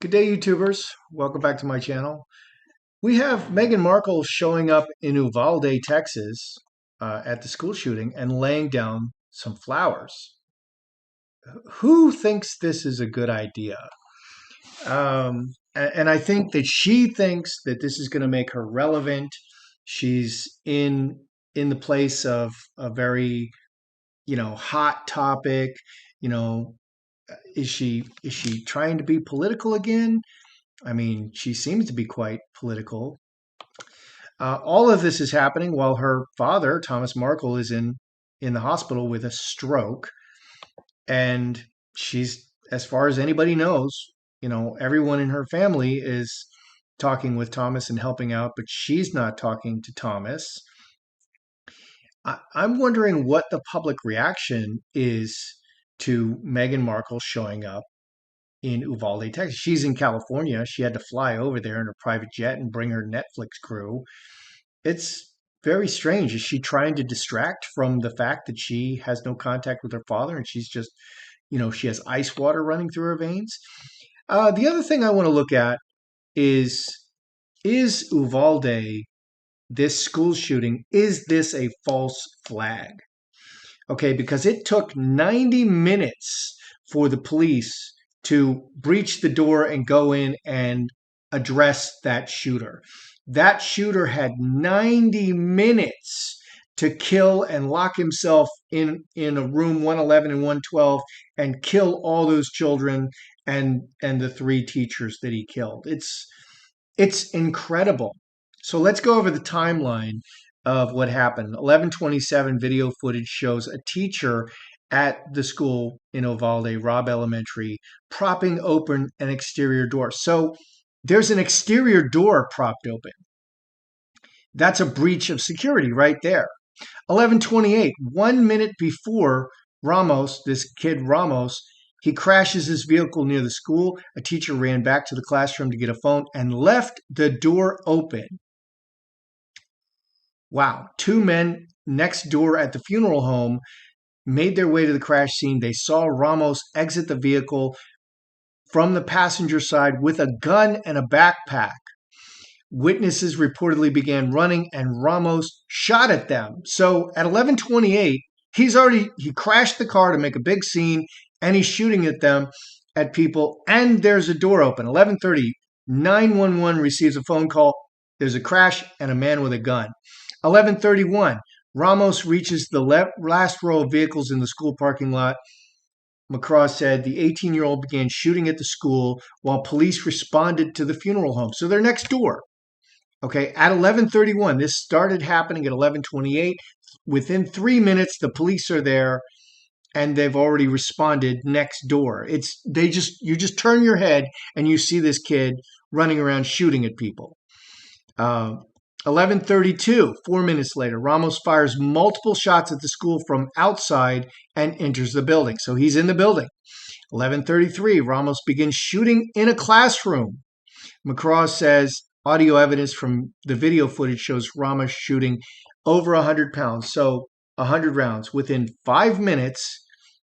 Good day, YouTubers. Welcome back to my channel. We have Meghan Markle showing up in Uvalde, Texas, at the school shooting and laying down some flowers. Who thinks this is a good idea? And I think that she thinks that this is going to make her relevant. She's in the place of a very, hot topic. You know, is she trying to be political again? I mean, she seems to be quite political. All of this is happening while her father, Thomas Markle, is in the hospital with a stroke, and she's, as far as anybody knows, everyone in her family is talking with Thomas and helping out, but she's not talking to Thomas. I'm wondering what the public reaction is to Meghan Markle showing up in Uvalde, Texas. She's in California. She had to fly over there in her private jet and bring her Netflix crew. It's very strange. Is she trying to distract from the fact that she has no contact with her father and she's just, she has ice water running through her veins? The other thing I want to look at is Uvalde, this school shooting, is this a false flag? Okay, because it took 90 minutes for the police to breach the door and go in and address that shooter. That shooter had 90 minutes to kill and lock himself in a room 111 and 112 and kill all those children and the three teachers that he killed. It's incredible. So let's go over the timeline of what happened. 11:27 video footage shows a teacher at the school in Uvalde, Robb Elementary, propping open an exterior door. So there's an exterior door propped open. That's a breach of security right there. 11:28, 1 minute before Ramos, this kid Ramos, he crashes his vehicle near the school. A teacher ran back to the classroom to get a phone and left the door open. Wow. Two men next door at the funeral home made their way to the crash scene. They saw Ramos exit the vehicle from the passenger side with a gun and a backpack. Witnesses reportedly began running and Ramos shot at them. So at 11:28, he crashed the car to make a big scene and he's shooting at them, at people, and there's a door open. 11:30, 911 receives a phone call. There's a crash and a man with a gun. 11:31, Ramos reaches the last row of vehicles in the school parking lot. McCraw said the 18-year-old began shooting at the school while police responded to the funeral home. So they're next door. Okay, at 11:31, this started happening at 11:28. Within 3 minutes, the police are there and they've already responded next door. You just turn your head and you see this kid running around shooting at people. 11:32, 4 minutes later, Ramos fires multiple shots at the school from outside and enters the building. So he's in the building. 11:33, Ramos begins shooting in a classroom. McCraw says audio evidence from the video footage shows Ramos shooting over 100 pounds, so 100 rounds. Within 5 minutes,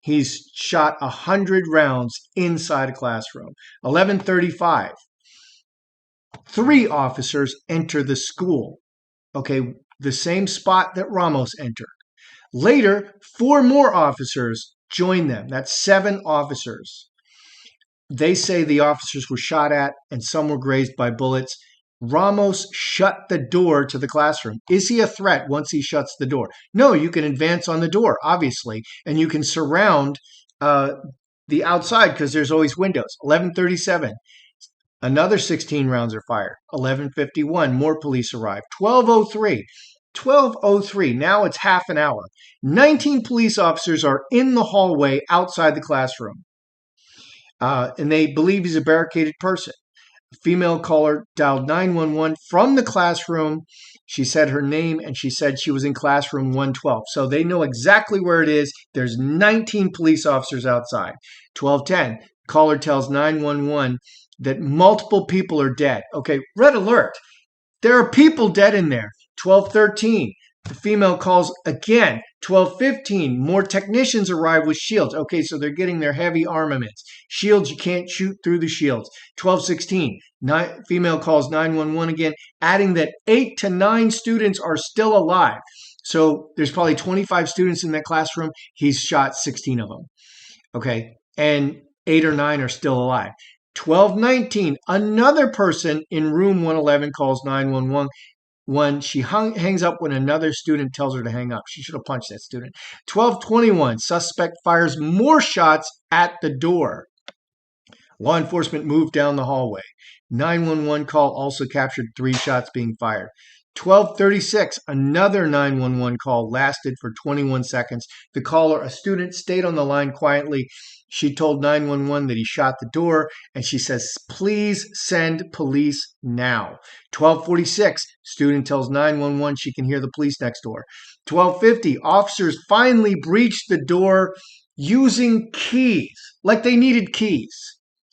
he's shot 100 rounds inside a classroom. 11:35. 3 officers enter the school. Okay, the same spot that Ramos entered. Later, 4 more officers join them. That's 7 officers. They say the officers were shot at and some were grazed by bullets. Ramos shut the door to the classroom. Is he a threat once he shuts the door? No, you can advance on the door, obviously, and you can surround the outside because there's always windows. 11:37. Another 16 rounds are fired. 11:51, more police arrive. 12:03. 12:03, now it's half an hour. 19 police officers are in the hallway outside the classroom. And they believe he's a barricaded person. A female caller dialed 911 from the classroom. She said her name and she said she was in classroom 112. So they know exactly where it is. There's 19 police officers outside. 12:10, caller tells 911 that multiple people are dead. Okay, red alert. There are people dead in there. 12:13, the female calls again. 12:15, more technicians arrive with shields. Okay, so they're getting their heavy armaments. Shields, you can't shoot through the shields. 12:16, female calls 911 again, adding that 8 to 9 students are still alive. So there's probably 25 students in that classroom. He's shot 16 of them. Okay, and 8 or 9 are still alive. 12:19, another person in room 111 calls 911 when she hangs up when another student tells her to hang up. She should have punched that student. 12:21, suspect fires more shots at the door. Law enforcement moved down the hallway. 911 call also captured 3 shots being fired. 12:36, another 911 call lasted for 21 seconds. The caller, a student, stayed on the line quietly. She told 911 that he shot the door, and she says, please send police now. 12:46, student tells 911 she can hear the police next door. 12:50, officers finally breached the door using keys, like they needed keys,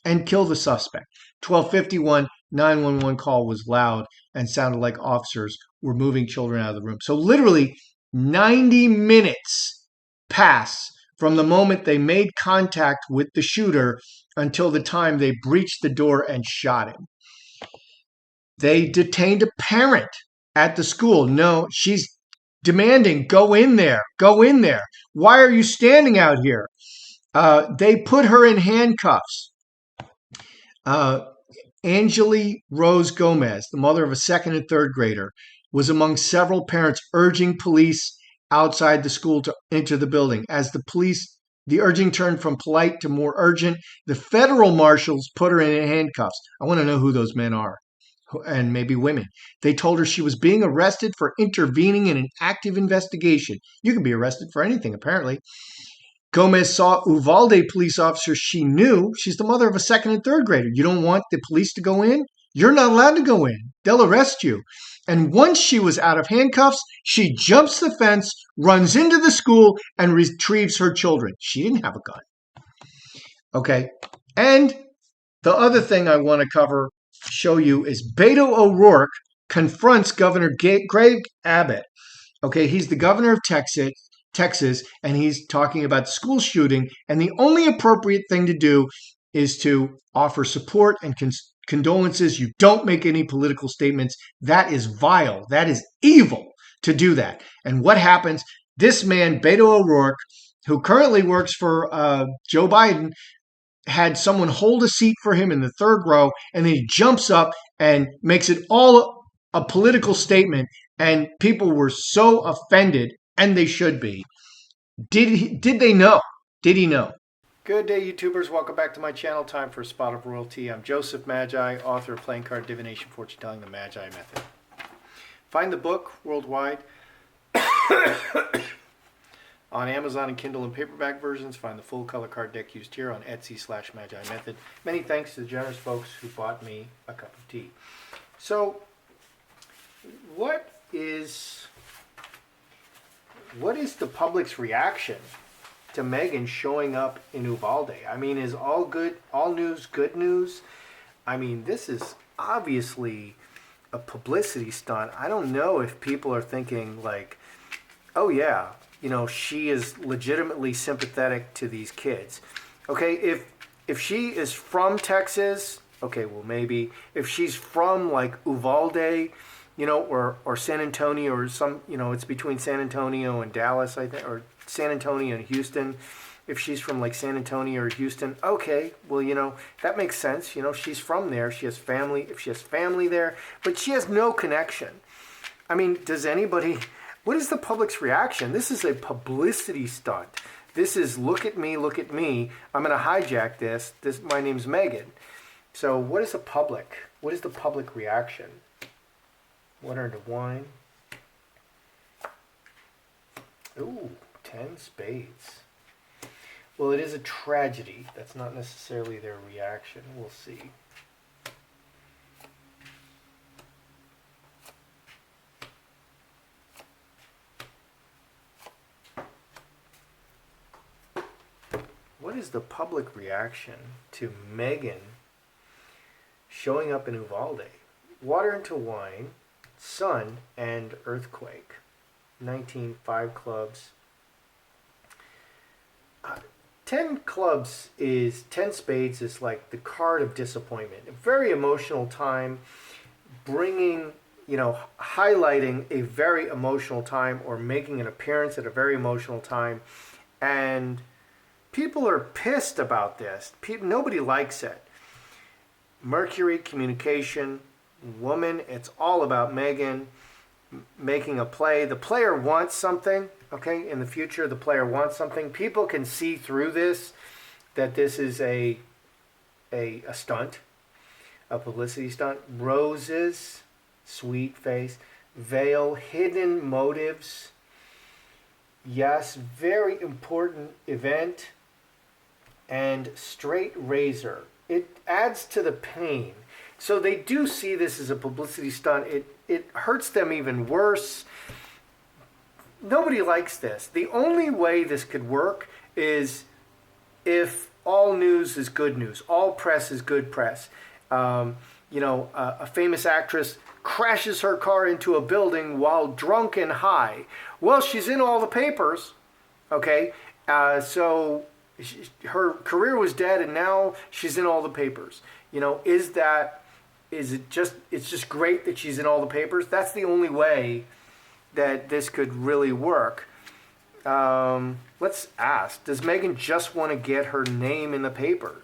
and kill the suspect. 12:51, 911 call was loud and sounded like officers were moving children out of the room. So literally 90 minutes pass from the moment they made contact with the shooter until the time they breached the door and shot him. They detained a parent at the school. No, she's demanding, go in there, go in there. Why are you standing out here? They put her in handcuffs. Angeli Rose Gomez, the mother of a second and third grader, was among several parents urging police outside the school to enter the building. As the urging turned from polite to more urgent, the federal marshals put her in handcuffs. I want to know who those men are, and maybe women. They told her she was being arrested for intervening in an active investigation. You can be arrested for anything, apparently. Gomez saw Uvalde police officers she knew. She's the mother of a second and third grader. You don't want the police to go in? You're not allowed to go in. They'll arrest you. And once she was out of handcuffs, she jumps the fence, runs into the school, and retrieves her children. She didn't have a gun. Okay. And the other thing I want to show you is Beto O'Rourke confronts Governor Greg Abbott. Okay, he's the governor of Texas, and he's talking about the school shooting, and the only appropriate thing to do is to offer support and condolences. You don't make any political statements. That is vile. That is evil to do that. And what happens? This man, Beto O'Rourke, who currently works for Joe Biden, had someone hold a seat for him in the third row, and then he jumps up and makes it all a political statement, and people were so offended, and they should be. Did they know? Did he know? Good day, YouTubers. Welcome back to my channel. Time for a Spot of Royalty. I'm Joseph Magi, author of Playing Card Divination, Fortune Telling, the Magi Method. Find the book worldwide on Amazon and Kindle and paperback versions. Find the full color card deck used here on Etsy/Magi Method. Many thanks to the generous folks who bought me a cup of tea. So, what is the public's reaction to Meghan showing up in Uvalde? I mean, is all news good news? I mean, this is obviously a publicity stunt. I don't know if people are thinking like, oh yeah, you know, she is legitimately sympathetic to these kids. Okay, if she is from Texas, okay, well maybe. If she's from like Uvalde, you know, or San Antonio, or some, you know, it's between San Antonio and Dallas, I think, or San Antonio and Houston. If she's from like San Antonio or Houston, okay, well, you know, that makes sense. You know, she's from there. She has family. If she has family there, but she has no connection. I mean, does anybody? What is the public's reaction? This is a publicity stunt. This is look at me, look at me. I'm going to hijack this. My name's Meghan. So, what is the public? What is the public reaction? Water into wine. Ooh, 10 spades. Well, it is a tragedy. That's not necessarily their reaction. We'll see. What is the public reaction to Meghan showing up in Uvalde? Water into wine, sun, and earthquake. 19, 5 clubs, 10 clubs is 10 spades is like the card of disappointment. A very emotional time, bringing, highlighting a very emotional time or making an appearance at a very emotional time. And people are pissed about this. Nobody likes it. Mercury, communication, woman, it's all about Meghan making a play. The player wants something, okay? In the future, the player wants something. People can see through this, that this is a stunt, a publicity stunt. Roses, sweet face, veil, hidden motives. Yes, very important event. And straight razor. It adds to the pain. So they do see this as a publicity stunt. It hurts them even worse. Nobody likes this. The only way this could work is if all news is good news. All press is good press. A famous actress crashes her car into a building while drunk and high. Well, she's in all the papers, okay? So her career was dead, and now she's in all the papers. It's just great that she's in all the papers? That's the only way that this could really work. Let's ask, does Meghan just want to get her name in the paper?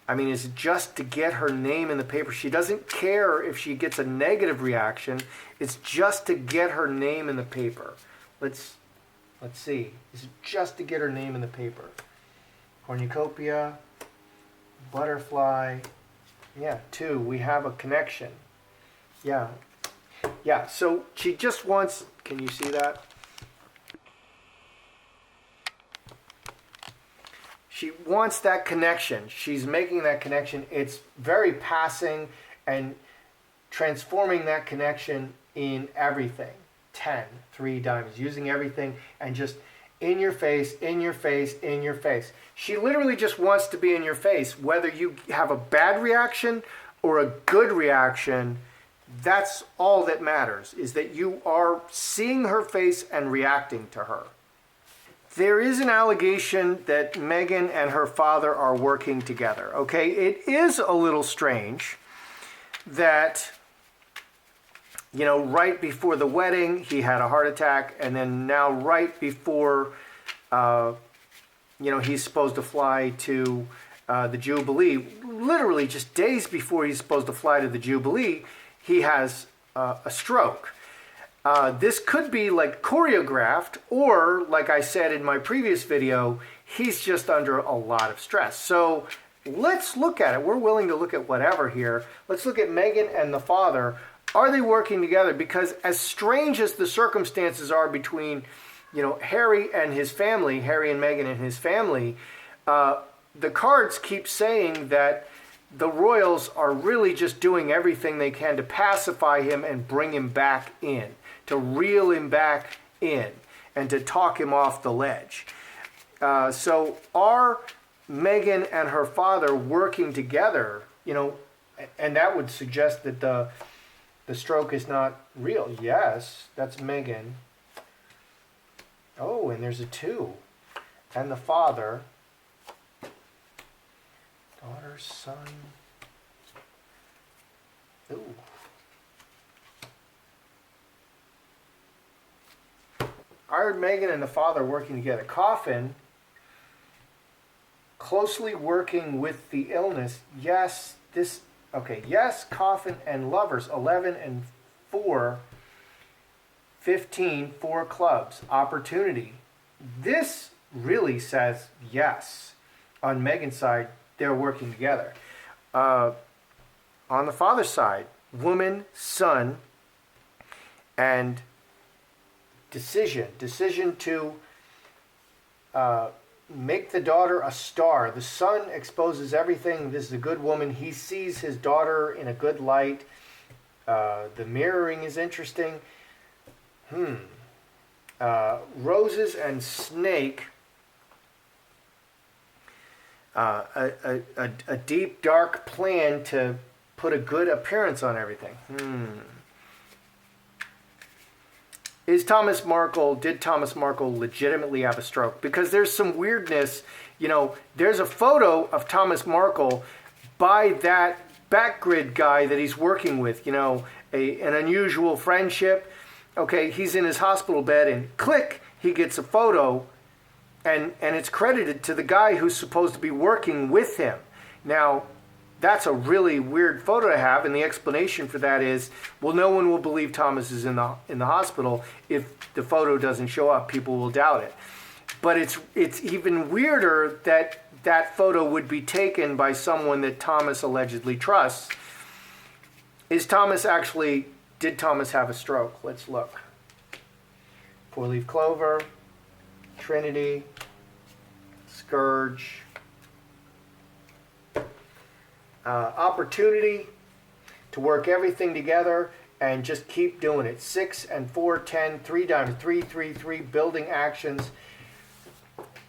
I mean, is it just to get her name in the paper? She doesn't care if she gets a negative reaction. It's just to get her name in the paper. Let's see. Is it just to get her name in the paper? Cornucopia, butterfly. Yeah, 2. We have a connection. Yeah. So she just wants. Can you see that? She wants that connection. She's making that connection. It's very passing and transforming that connection in everything. 10, 3 diamonds, using everything and just in your face, in your face, in your face. She literally just wants to be in your face. Whether you have a bad reaction or a good reaction, that's all that matters, is that you are seeing her face and reacting to her. There is an allegation that Meghan and her father are working together, okay? It is a little strange that, right before the wedding, he had a heart attack, and then now right before, he's supposed to fly to the Jubilee, literally just days before he's supposed to fly to the Jubilee, he has a stroke. This could be like choreographed, or like I said in my previous video, he's just under a lot of stress. So let's look at it. We're willing to look at whatever here. Let's look at Meghan and the father. Are they working together? Because as strange as the circumstances are between, Harry and his family, Harry and Meghan and his family, the cards keep saying that the royals are really just doing everything they can to pacify him and bring him back in, to reel him back in, and to talk him off the ledge. So are Meghan and her father working together, and that would suggest that the stroke is not real. Yes, that's Meghan. Oh, and there's a 2. And the father, daughter, son. Ooh. Are Meghan and the father working together? Coffin, closely working with the illness. Yes, yes, coffin and lovers. 11 and 4. 15, 4 clubs. Opportunity. This really says yes. On Meghan's side, they're working together. On the father's side, woman, son, and decision. Decision to make the daughter a star. The son exposes everything. This is a good woman. He sees his daughter in a good light. The mirroring is interesting. Roses and snake. A deep, dark plan to put a good appearance on everything. did Thomas Markle legitimately have a stroke? Because there's some weirdness. There's a photo of Thomas Markle by that backgrid guy that he's working with, an unusual friendship. Okay, he's in his hospital bed and click, he gets a photo and it's credited to the guy who's supposed to be working with him. Now, that's a really weird photo to have, and the explanation for that is, well, no one will believe Thomas is in the hospital if the photo doesn't show up. People will doubt it. But it's even weirder that that photo would be taken by someone that Thomas allegedly trusts. Did Thomas have a stroke? Let's look. Four-leaf clover, Trinity, Scourge, opportunity to work everything together and just keep doing it. 6 and 4, 10, 3 diamonds, 3, 3, 3, building actions.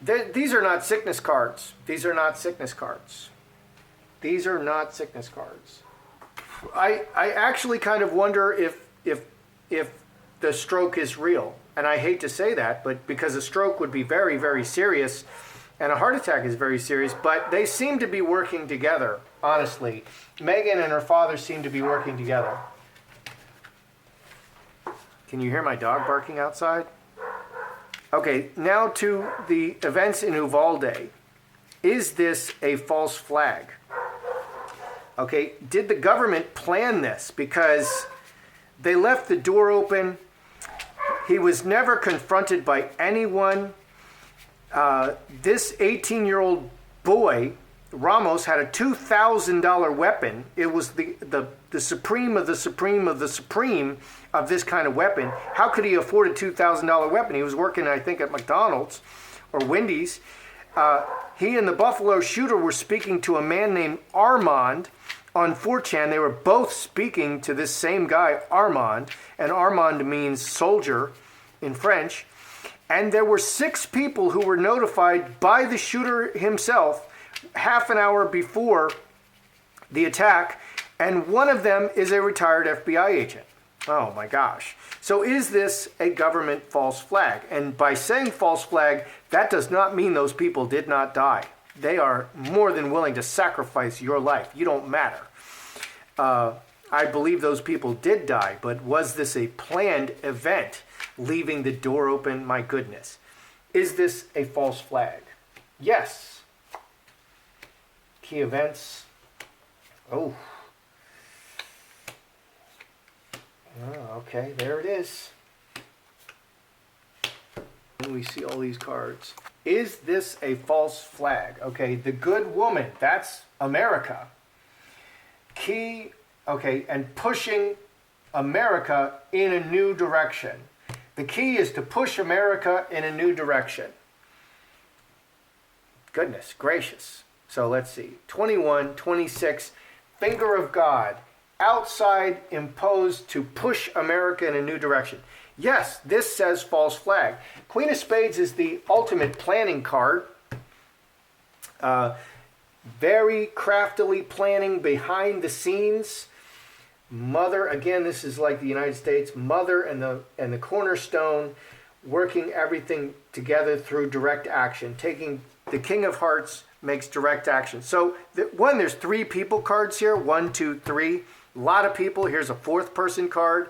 These are not sickness cards. These are not sickness cards. These are not sickness cards. I actually kind of wonder if the stroke is real. And I hate to say that, but because a stroke would be very, very serious, and a heart attack is very serious, but they seem to be working together, honestly. Meghan and her father seem to be working together. Can you hear my dog barking outside? Okay, now to the events in Uvalde. Is this a false flag? Okay, did the government plan this? Because they left the door open. He was never confronted by anyone. This 18-year-old boy, Ramos, had a $2,000 weapon. It was the supreme of the supreme of the supreme of this kind of weapon. How could he afford a $2,000 weapon? He was working, I think, at McDonald's or Wendy's. He and the Buffalo shooter were speaking to a man named Armand on 4chan. They were both speaking to this same guy, Armand, and Armand means soldier in French. And there were 6 people who were notified by the shooter himself half an hour before the attack, and one of them is a retired FBI agent. Oh my gosh. So is this a government false flag? And by saying false flag, that does not mean those people did not die. They are more than willing to sacrifice your life. You don't matter. I believe those people did die, but was this a planned event, leaving the door open? My goodness. Is this a false flag? Yes. Key events. Oh, okay, there it is. And we see all these cards. Is this a false flag? Okay, the good woman, that's America. Key, okay, and pushing America in a new direction. The key is to push America in a new direction. Goodness gracious. So let's see. 21, 26, finger of God. Outside imposed to push America in a new direction. Yes, this says false flag. Queen of Spades is the ultimate planning card. Very craftily planning behind the scenes. Mother, again, this is like the United States. Mother and the cornerstone, working everything together through direct action. Taking the King of Hearts makes direct action. So there's 3 people cards here. 1, 2, 3. A lot of people. Here's a 4th person card.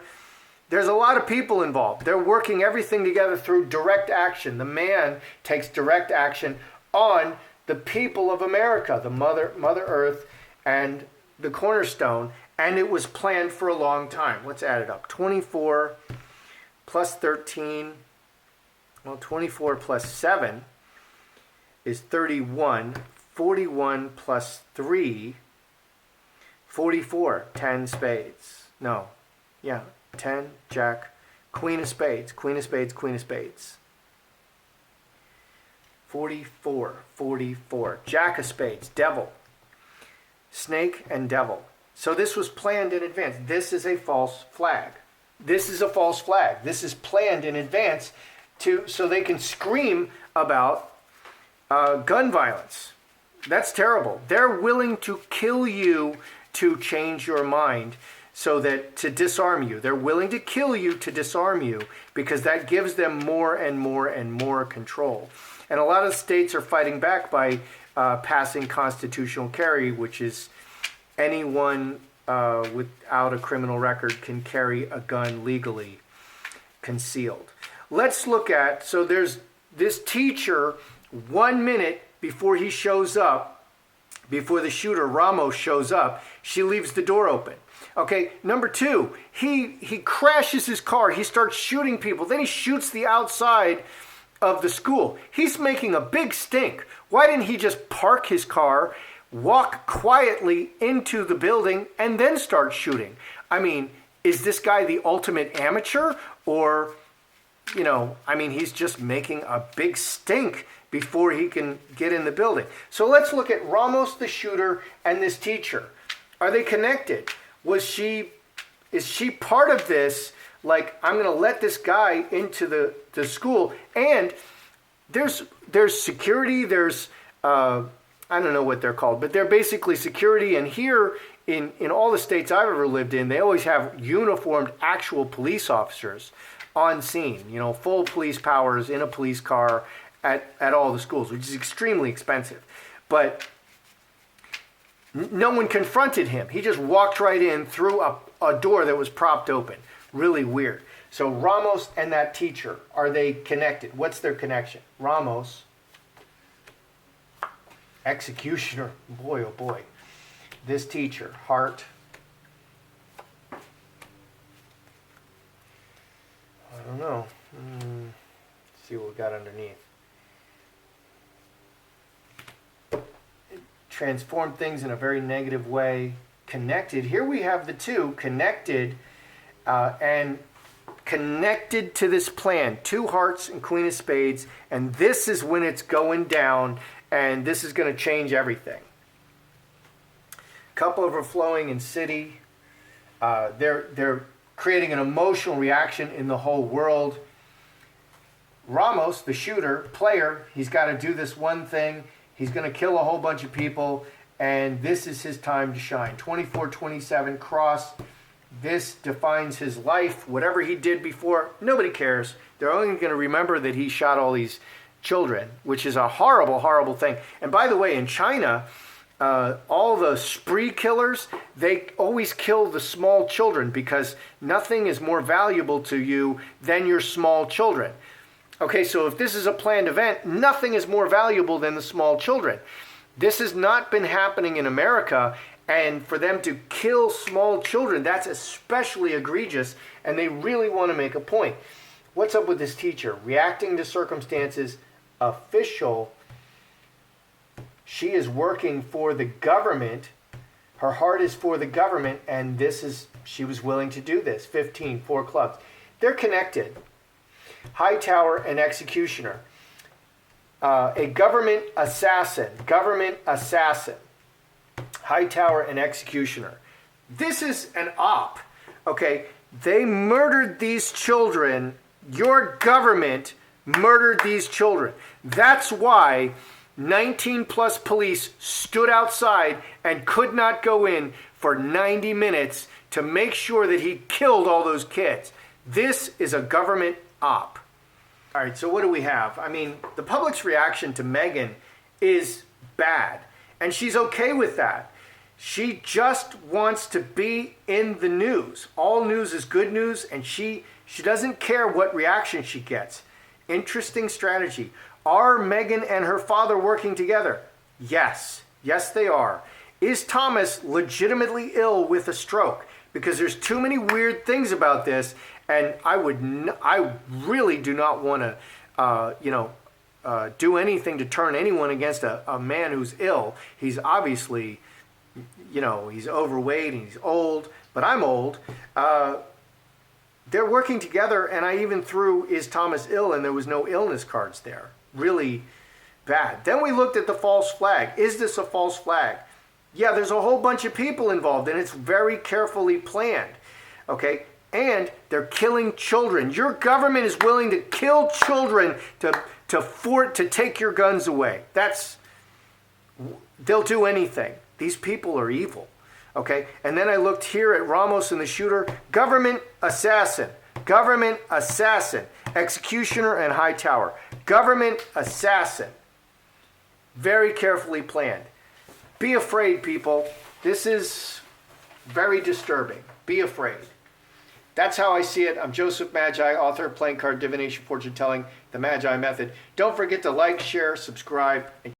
There's a lot of people involved. They're working everything together through direct action. The man takes direct action on the people of America, the Mother Earth, and the cornerstone. And it was planned for a long time. Let's add it up. 24 plus 13. Well, 24 plus 7 is 31. 41 plus 3, 44. 10 spades. No. Yeah. 10, Jack, Queen of Spades, Queen of Spades, Queen of Spades. 44, 44. Jack of Spades, Devil, Snake, and Devil. So this was planned in advance. This is a false flag. This is a false flag. This is planned in advance so they can scream about gun violence. That's terrible. They're willing to kill you to change your mind. so that to disarm you. They're willing to kill you to disarm you because that gives them more and more and more control. And a lot of states are fighting back by passing constitutional carry, which is anyone without a criminal record can carry a gun legally concealed. Let's look at, so there's this teacher 1 minute before he shows up, before the shooter Ramos shows up, she leaves the door open. Okay, number two, he crashes his car, he starts shooting people, then he shoots the outside of the school. He's making a big stink. Why didn't he just park his car, walk quietly into the building, and then start shooting? I mean, is this guy the ultimate amateur? Or, you know, I mean, he's just making a big stink before he can get in the building. So let's look at Ramos, the shooter, and this teacher. Are they connected? Is she part of this? Like, I'm going to let this guy into the school. And there's security, there's, I don't know what they're called, but they're basically security. And here in all the states I've ever lived in, they always have uniformed actual police officers on scene, you know, full police powers in a police car at all the schools, which is extremely expensive. But no one confronted him. He just walked right in through a door that was propped open. Really weird. So Ramos and that teacher, are they connected? What's their connection? Ramos, executioner, boy, oh boy. This teacher, Hart. I don't know. Let's see what we got underneath. Transformed things in a very negative way. Connected. Here we have the two connected and connected to this plan. Two hearts and queen of spades. And this is when it's going down. And this is going to change everything. Cup overflowing in city. They're creating an emotional reaction in the whole world. Ramos, the shooter, player, he's got to do this one thing. He's going to kill a whole bunch of people, and this is his time to shine. 24-27 cross. This defines his life. Whatever he did before, nobody cares. They're only going to remember that he shot all these children, which is a horrible, horrible thing. And by the way, in China, all the spree killers, they always kill the small children because nothing is more valuable to you than your small children. Okay, so if this is a planned event, nothing is more valuable than the small children. This has not been happening in America, and for them to kill small children, that's especially egregious, and they really want to make a point. What's up with this teacher? Reacting to circumstances, official. She is working for the government. Her heart is for the government, and she was willing to do this. 15, 4 clubs. They're connected. Hightower and executioner. A government assassin. Hightower and executioner. This is an op. Okay, they murdered these children. Your government murdered these children. That's why 19 plus police stood outside and could not go in for 90 minutes to make sure that he killed all those kids. This is a government op. All right, so what do we have? I mean, the public's reaction to Meghan is bad, and she's okay with that. She just wants to be in the news. All news is good news, and she doesn't care what reaction she gets. Interesting strategy. Are Meghan and her father working together? Yes. Yes, they are. Is Thomas legitimately ill with a stroke? Because there's too many weird things about this, and I really do not want to, do anything to turn anyone against a man who's ill. He's obviously, he's overweight and he's old, but I'm old. They're working together, and I even threw, is Thomas ill? And there was no illness cards there. Really bad. Then we looked at the false flag. Is this a false flag? Yeah, there's a whole bunch of people involved, and it's very carefully planned. Okay? And they're killing children. Your government is willing to kill children to take your guns away. They'll do anything. These people are evil. Okay, and then I looked here at Ramos and the shooter. Government assassin, executioner and high tower. Government assassin. Very carefully planned. Be afraid, people. This is very disturbing. Be afraid. That's how I see it. I'm Joseph Magi, author of Playing Card Divination Fortune Telling, The Magi Method. Don't forget to like, share, subscribe, and